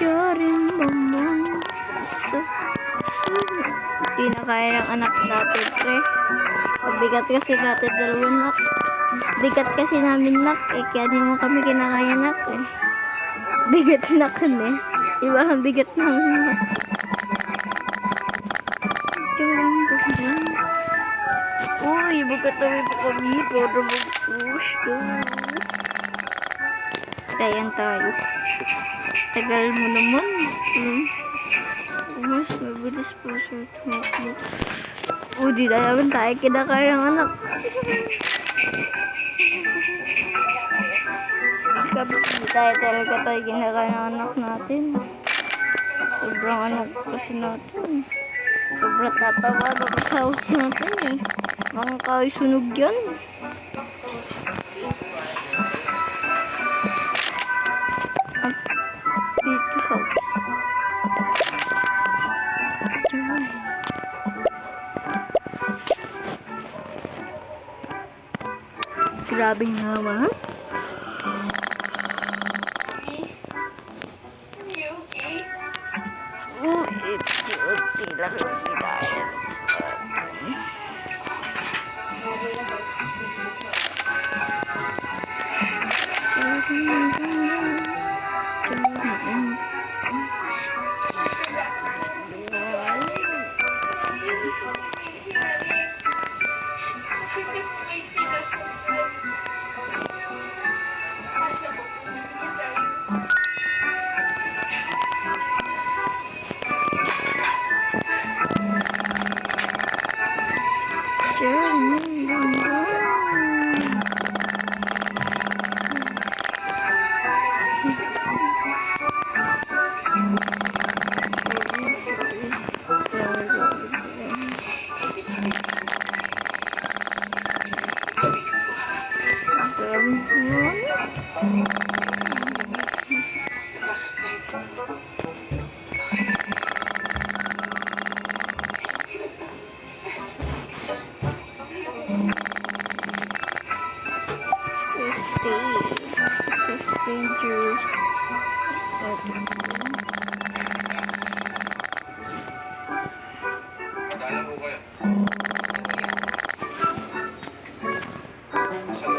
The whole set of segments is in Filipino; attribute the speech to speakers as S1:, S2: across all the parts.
S1: Jaring mamang sa hindi na kaya ng anak natin, pre. Mabigat kasi natin dalawa, nak. Bigat kasi namin, nak. Kaya di mo kami kinakaya, nak, eh. Bigat na kan, eh. Iba ang bigat namin, nak. Jaring mamang. Uy, magkatawi po kami para mag-push to. Kayan tayo. Tagal mo naman. Mas mabilis po siya tumakbo. Di na naman tayo kinakaya ng anak. Hindi tayo talaga tayo kinakaya ng anak natin. Sobrang anak kasi natin. Sobrang tatawa ng kasawat natin, eh. Makakasunog yan. At dito house. Grabe nga ba? Ito lang yung kinayan. Strangers.
S2: Magkala po kayo. Sa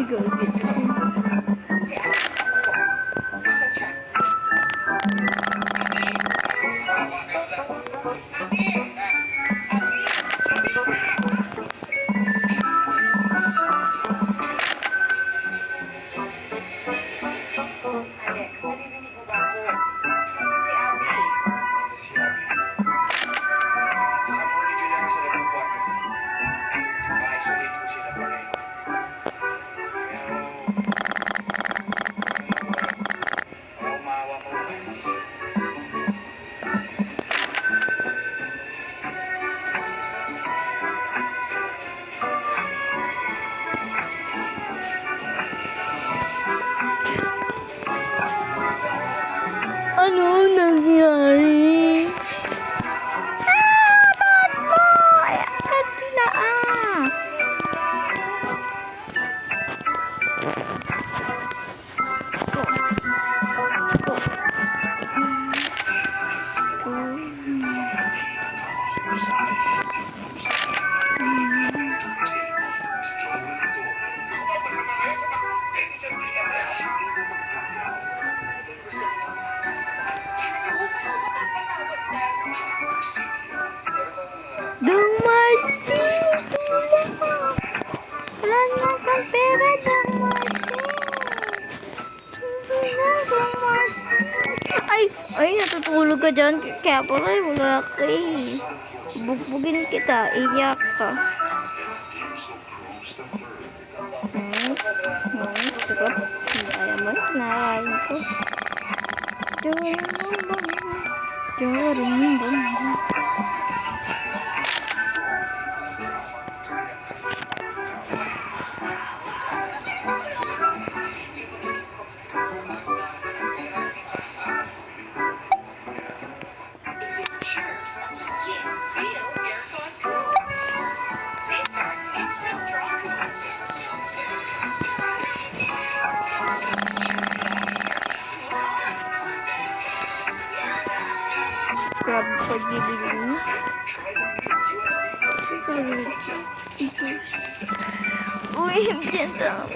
S2: loob po.
S1: Ano nangyari? Bakit mo? Ayan ka tinaas. Matutulog ka dyan. Kaya pala wala ka eh. Bugbugin kita. Iyak ka. Sarap. Kaya mo na kinakain ko. Grab pag-ibig mo. Uy, dyan lang.